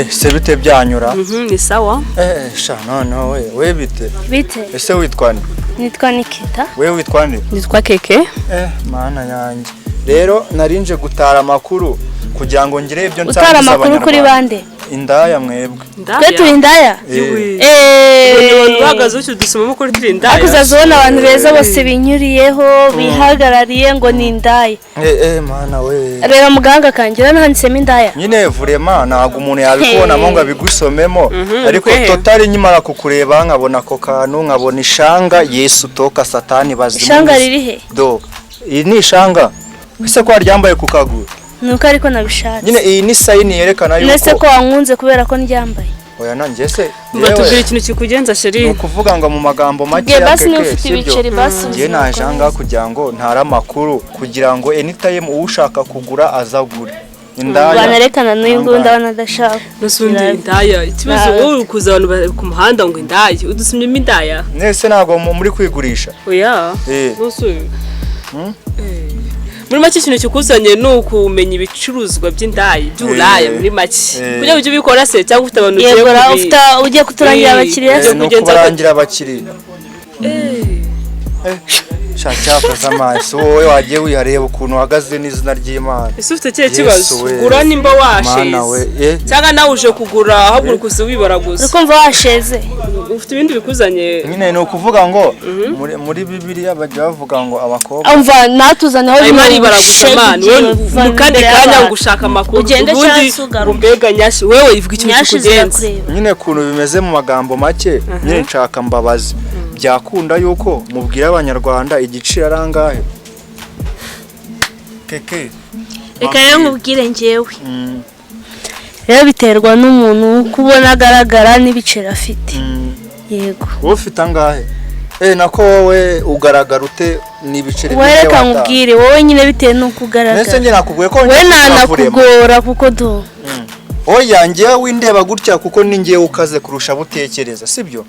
Se bite byanyura? Ni sawa. Sha none we bite? Bite? Ese witwa nde? Nitwa Nikita. We witwa nde? Nitwa Keke. Mana yanjye. Rero narinje gutara amakuru kugira ngo ngire ibyo nsanze Utara amakuru kuri bande? Indaya mwebwe. Twe turi indaya? Uhagaze ucyo dusoma kuri turi indaya. Akuzazona abantu beza bose binyuriyeho bihagarariye ngo ni indaya. Mana we. Rero muganga kangira nahanditsemo indaya. Nyine vraiment ntago umuntu yabikubona mo ngo abigusomemo ariko totali nyimara kukureba nkabona ko kantu nkabona ishanga Yesu toka satani bazimu. Ishanga riri he? Do. Iyi ni ishanga. Ese ko aryambaye ku kaguru? Nuko ariko nabishatse. Nyine iyi ni sign yerekana yuko Nese ko wankunze kubera ko ndyambaye. Oya nanjye se batubwira ikintu kikugenza sheri. Ukuvuga ngo mu magambo make ya basi n'ufite ibiceri basi. Ngiye najanga kugira ngo ntara makuru kugira ngo anytime ushaka kugura azagure. Indaya. Banerekana n'uyu ngunda banadashaka. Nusundi indaya. Ikibazo wowe ukuza abantu ku muhanda ngo indaya. Udusumye indaya. Nese nago muri kwigurisha. Oya. Nusuye. Muri make ikintu kikuzanye nuko umenya ibicuruzwa by'indaya by'Uraya muri make kujya ujye bikora se cyangwa ufite abantu ugiye kuturangira abakiriya se kurangira abakiriya Shaka amaso wowe wagiye wihareba ukuntu uhagaze n'izina ry'Imana. Ese ufite cye kibazo ugura nimba washeze cyangwa nawe uje kugura ahubwo ukuze wibaraguza ukumva washeze ufite ibindi bikuzanye. Nyine no kuvuga ngo muri Bibiliya bajya bavuga ngo abakobwa umva natuzanaho bari baraguza amani mu kandi kanya ngo ushaka amakuru ubundi umbega nyashi wewe ivuga ikintu kikugenza. Nyine kuntu bimeze mu magambo make nyine nshaka mbabazi byakunda yuko mubwira abanyarwanda igiciro arangahe. Keke reka rero nkubwire njyewe rero biterwa n'umuntu kubona agaragara n'ibiciro afite. Yego wowe ufite angahe? Nako wowe ugaragara ute n'ibiciro bye reka nkubwire wowe nyine bitewe n'uko ugaragara. Nese njye nakubwiye ko we nanakugora kuko do oya njye windeba gutya kuko ni njye ukaze kurusha butekereza sibyo.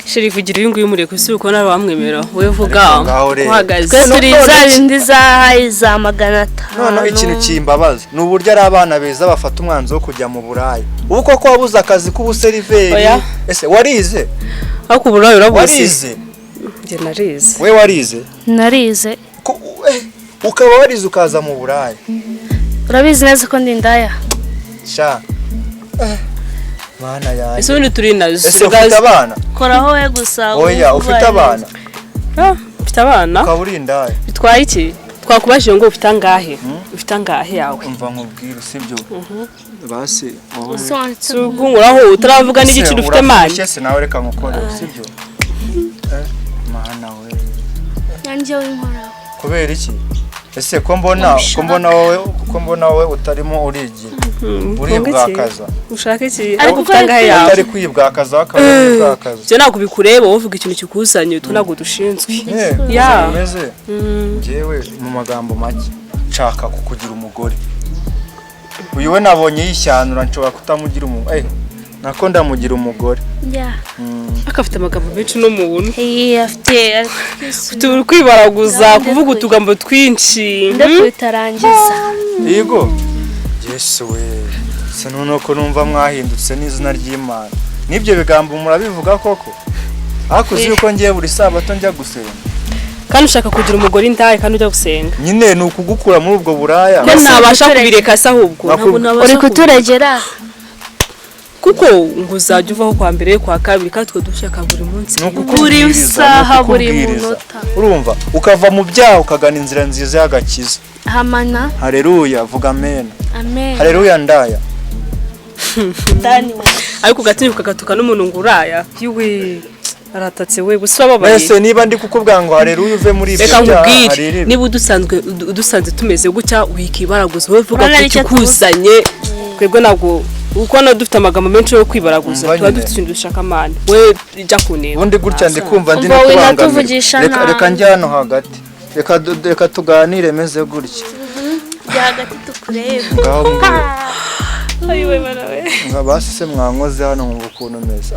Sheri vugira uyu nguyu muri kusi uko nabamwemera we vuga uhagaze turi zindi za magana 5. None ikintu kimbabaza n'uburyo ari abana beza bafata umwanzo wo kujya mu Burayi. Uko ko wabuze akazi k'ubuseriveri. Ese warize? Ako Burayi urabuze? Warize? Nge narize. We warize? Narize. Ukaba warize ukaza mu Burayi. Urabizi neza ko ndi indaya. Sha. Mana yanjye. Ese undi turi nazo. Ese ufite abana? Koraho we gusa. Oya ufite abana? Ufite abana? Ukaburi indaya. Bitwaye iki? Twakubajije ngo ufite angahe? Ufite angahe yawe? Umva nkubwira sibyo. Basi sugunguraho utaravuga n'igiciro ufite mani. Cyese nawe reka ngukore sibyo. Mana we. Yanjye winkora. Kubera iki? Ese ko mbona wowe utarimo urigira. Uribwakaza. Ushaka iki? Ariko utangahe yawe. Utari kwibwakaza akabibwakaza. Je nakubikureba wovuga ikintu kikuzanye tunago dushinzwe. Ya. Meze. Jewe mu magambo make nshaka kukugira umugore. Uyu we nabonye yishanura nshobora kutamugira umugore. Nako ndamugira umugore. Ya. Akafite amagambo menshi no muntu. Afite turi kwibaraguza kuvuga utugambo twinshi. Ndakutarangiza. Yego. Yesu we. Se none ko numva mwahindutse n'izina ry'Imana. Nibyo bigambo murabivuga koko. Akuzi yuko ngiye buri sabato njya gusenga. Kandi ushaka kugira umugore indaya kandi ujya gusenga. Nyine nukugukura muri ubwo buraya. Ko nabasha kubireka se ahubwo. Uri kuturegera. Kuko nguzajya uvaho kwa mbere kwa kabiri katwe dushaka buri munsi. Buri saha buri munota. Urumva ukava mu byaha ukagana inzira nziza y'agakiza. Hamana. Haleluya vuga amen. Amen. Haleluya ndaya. Dani. Ariko gatinyuka gatuka n'umuntu nguraya. Yiwe aratatse we busaba babaye. Ese niba ndi kukubwira ngo haleluya uve muri ibyo byaha. Niba udusanzwe tumeze gutya wikibaraguza we vuga ko kikuzanye. Kwebwe nabwo uko no dufite amagambo menshi yo kwibaraguza tuba dufite ikintu dushaka amani we ijya kuneba ubundi gutya ndi kumva ndi no kubangamira reka njye hano hagati reka tuganire meze gutya hagati tukurebe ngaho mbwira ayiwe mana we basi se mwankoze hano mu bukuntu meze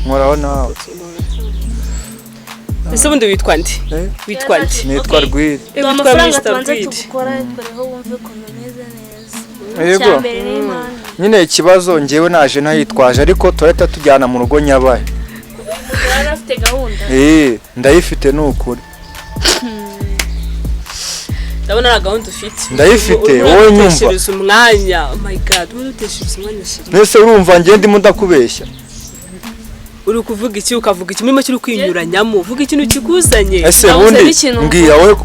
nkoraho nawe ese ubundi witwa nde witwa nde nitwa Rwiri amafaranga tubanze tukukora koreho wumve ukuntu meze neza yego nyine ikibazo ngewe naje ntayitwaje ariko turahita tujyana mu rugo nyabaye. Afite gahunda ndayifite n'ukuri. ndabona na gahunda ufite ndayifite wowe nyumva uteshereza umwanya. Oh my god, wowe uteshereza umwanya shiri. Mbese urumva ngende ndimo ndakubeshya. Uri kuvuga iki ukavuga iki murimo kiri kwinyuranyamo uvuga ikintu kikuzanye. Ese ubundi mbwira wowe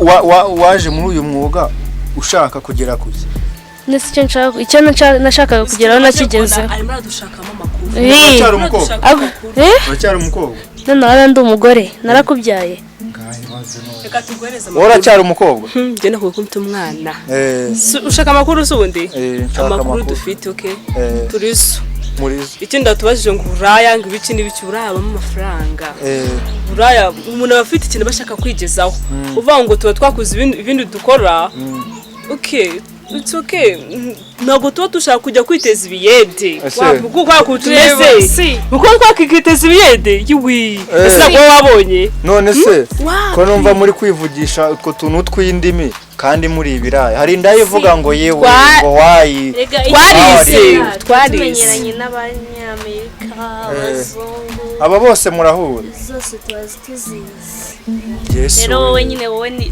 waje muri uyu mwuga ushaka kugera kuki? Nese icyo nashakaga kugeraho nakigeze. Arimo aradushakamo amakuru. Uracyari umukobwa? Uracyari umukobwa? None ndi umugore narakubyaye. Reka tuguhereze amakuru. Uracyari umukobwa? Njye nakuye kumta umwana. Ushaka amakuru usundi? Amakuru dufite okay. Turizo. Icyo ndatubajije ngo uraya ngo ibiki n'ibiki urabamo amafaranga. Uraya umuntu abafite ikintu bashaka kwigezaho. Uvuga ngo tuba twakuze ibindi dukora. Okay. It's okay. Ntabwo tuba dushaka kujya kwiteza ibiyede. Kuko kwakutumeze. Kuko twakikiteza ibiyede. Yiwi. Ese nabwo wabonye? None se ko numva muri kwivugisha utwo tuntu tw'indimi kandi muri ibiraya. Hari ndayivuga ngo yewe ngo wayi. Twarize n'abanyamerika, abazungu. Aba bose murahura. Zose tubazi tuzizi. Yesu. Rero wowe nyine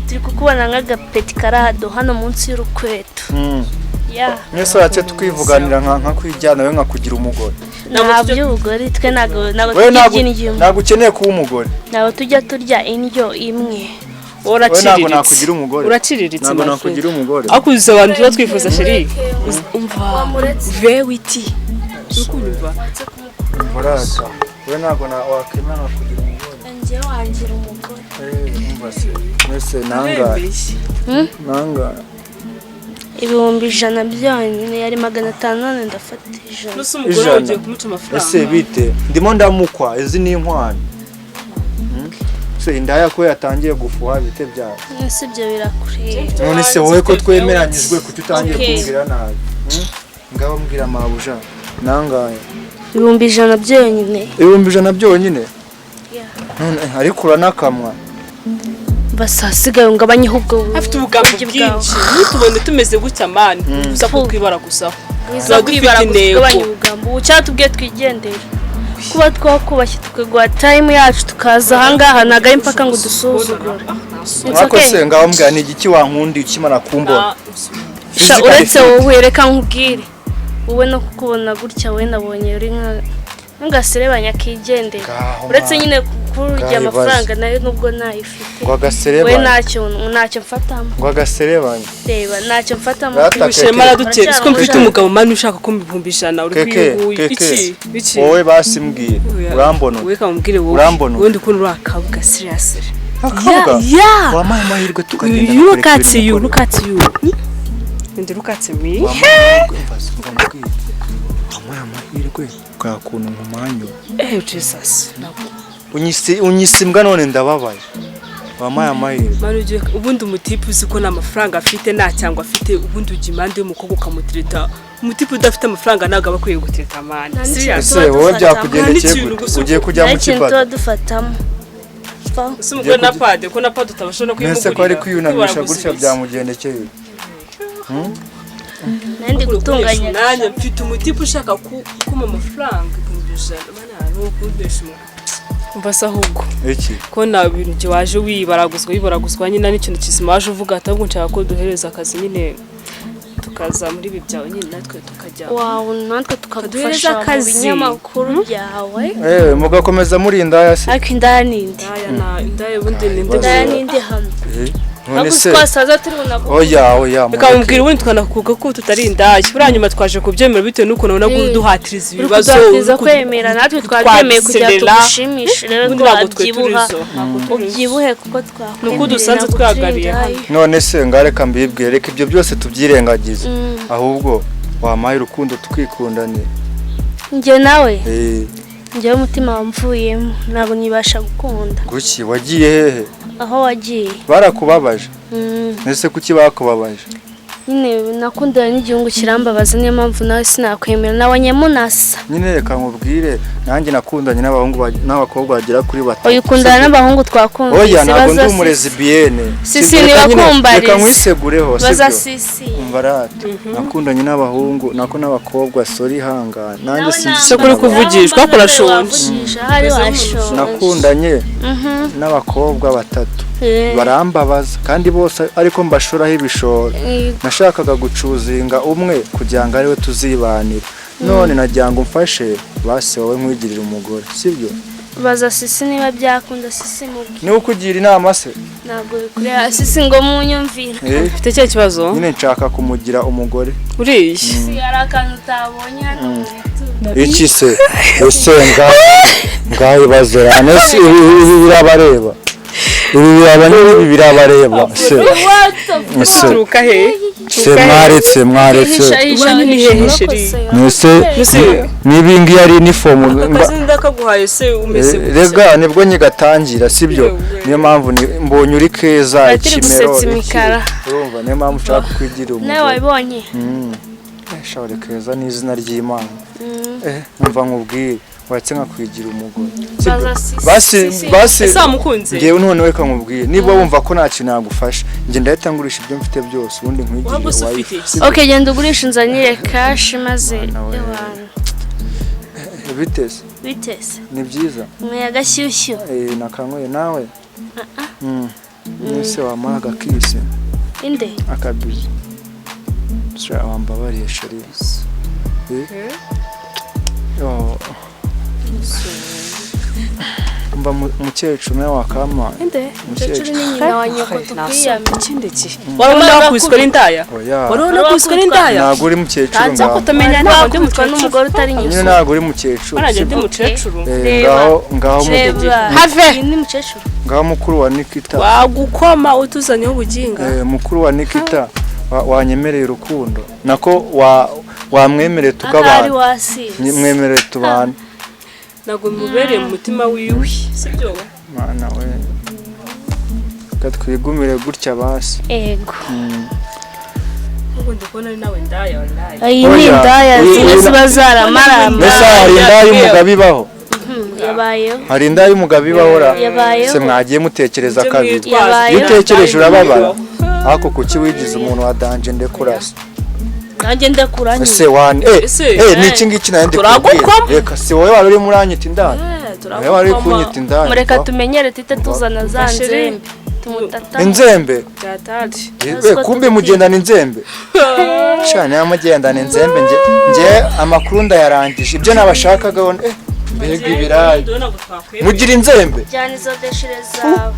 turi kukubona nk'agapeti karahado hano munsi y'urukweto. Mwese wacu twivuganira nka kwijyana we nkakugira umugore. Ntabyo ubugore twe ntabwo ukeneye kuba umugore. Ntabwo tujya turya indyo imwe. Ntabwo nakugira umugore. Uraciriritse ntabwo nakugira umugore. Akuze abantu tuba twifuza sheri. Umva vewiti. Ukumva. Murata. We ntabwo wakemera kugira umugore. Njye wangira umugore. Umva se. Mwese nanga. Ibihumbi 100 byonyine yari 500 none ndafata 100. Nusu umugore ugiye kumuca amafaranga. Ese bite ndimo ndamukwa izi ni inkwano. Se indaya ko yatangiye gufuha bite byawe. Ese byo birakureba. None se wowe ko twemeranyijwe kuki utangiye kumbwira nabi? Ngabo mbwira mabuja nangaye. Ibihumbi 100 byonyine. Ibihumbi 100 byonyine? None ariko uranakamwa. Basasigaye ngabanyeho ubwo afite ubugambo bwinshi nitubone tumeze gutya mani uza kwibara gusa uza kwibara gabanya ubugambo ucyatubwiye twigendera kuba twakubashye tukagwa time yacu tukaza ahangaha nagaye impaka ngo dusuzugura Ako se ngaho mbwa ni igiki wankundi ukimara kumbona uretse wowe reka nkubwire wowe no kukubona gutya we nabonye uri ngasebanya kigendera uretse nyine kurya amafaranga nayo nubwo nayifite ngo agaserebanya we ntacyo mfatamo ngo agaserebanya reba ntacyo mfatamo ubishema radutera siko mfite umugabo mani ushaka ko mbihumbi uri kwiyuguye iki wowe basimbwiye urambona we kamubwire wowe undi kuntu urakabuga seriously akabuga wamaye amahirwe tukagenda look at you ndi look at me wamaye amahirwe kakuntu nkumanyo Jesus unyisimbwa none ndababaye wamaye amahirwe manu ugiye ubundi umutipe uzi ko n'amafaranga afite nta cyangwa afite ubundi ujya impande y'umukobwa ukamutireta umutipe udafite amafaranga ntabwo aba akwiye gutireta mani ese wowe byakugendekeye ugiye kujya mu kibada dufatamo umugore na pade ko na pade utabasha no kwimugurira nese ko ari kwiyunamisha gutya byamugendekeye nandi gutunganya nanye mfite umutipe ushaka kuma amafaranga mana no kundesha mbasa ahubwo iki ko na bintu waje wibaraguzwa nyine n'ikintu kizima waje uvuga atabwo nshaka ko duhereza akazi nyine tukaza muri ibi byawe nyine natwe tukajya natwe tukagufasha mu binyamakuru byawe mugakomeza muri indaya se ariko indaya ninde indaya bundi indaya ninde hano none se twasaza turuna oya bikamubwira ubundi twanakuga ko tutari indaya buranyuma twaje kubyemera bitewe nuko nabona guhatiriza ibibazo kwemera natwe twabyemeye kugira tugushimishe rero ko ubyibuhe kuko twakwemera nuko dusanze twagariye none se ngareka mbibwire reka ibyo byose tubyirengagize ahubwo wamaye urukundo tukikundane njye nawe njye umutima wamvuyemo ntabwo nibasha gukunda guki wagiye hehe aho wagiye barakubabaje nese kuki bakubabaje nyine nakundana n'igihugu kirambabaza niyo mpamvu nawe sinakwemera nabonye munasa nyine reka nkubwire nanjye nakundanye n'abakobwa bagera kuri batatu. Oya ukundana n'abahungu twakunze. Oya ntabwo ndi umurezibiyene. Sisi nibakumbarize. Reka nkwisegureho sibyo. Baza sisi. Umbarata. Nakundanye n'abahungu nako n'abakobwa sori hangana. Nanjye sinzi kuri kuvugishwa kurashonje. Hari washonje. Nakundanye n'abakobwa batatu. Barambabaza kandi bose ariko mbashoraho ibishoro. Nashakaga gucuzinga umwe kugira ngo ariwe tuzibanira. None nagira ngo mfashe base wowe nkwigirira umugore sibyo. Baza sisi niba byakunda sisi mubwi. Ni ukugira inama se? Ntabwo bikureba sisi ngo munyumvira. Ufite cyo kibazo? Nyine nshaka kumugira umugore. Uriye? Si arakantu utabonye hano mu bitu. Iki se? Usenga ngayibazera nese birabareba. Ibi birabareba se. Turuka he? Se mwaretse nese nibingi yari uniform akazinda kaguhaye se umeze rega nibwo nyigatangira sibyo niyo mpamvu mbonye uri keza ikimero urumva niyo mpamvu ushaka kwigira umugore nawe wabonye shawure keza n'izina ry'Imana umva nkubwire watse nkakwigira umugore basi samukunze ngewe none we kankubwire niba wumva ko nta kintu nagufasha nge ndahita ngurisha ibyo mfite byose ubundi nkwigira wife okay genda ugurisha unzanire cash maze y'abantu bitese ni byiza mwe agashyushyu nakanyweye nawe nese wamaga kise inde akabizi sha wambabariye sheri mba mukecuru nawe wakama inde mukecuru ni nyina wa nyoko tukiyame ikindi ki warabona bakwiswe n'indaya warabona bakwiswe n'indaya ntabwo uri mukecuru ntanze kutamenya ntabwo ndi mukecuru n'umugore utari nyuso nyine ntabwo uri mukecuru barajye ndi mukecuru ngaho have ni mukecuru ngaho mukuru wa Nikita wagukoma utuzanyeho ubuginga mukuru wa Nikita wanyemereye urukundo nako wamwemereye tukabana mwemereye tubana nago mubereye mu mutima wiwe sibyo mana we katwigumire gutya basi ego ubu ndikona nawe ndaya wallahi ayi ni ndaya zose bazaramara mbese hari indaya y'umugabo ibaho hari indaya y'umugabo ibaho se mwagiye mutekereza kabiri iyo utekereje urababara ako kuki wigize umuntu wa danje ndekurasa nanjye ndakuranye se wane niki ngiki naye ndikubwira reka se wowe wari uri muranyita indaya wowe wari kunyita indaya mureka tumenyere tite tuzana za nzembe tumutata inzembe byatari kumbe mugendana inzembe cyane yamugendana inzembe nge amakuru ndayarangije ibyo nabashakaga mbega ibirayi mugira inzembe cyane izo deshire zawe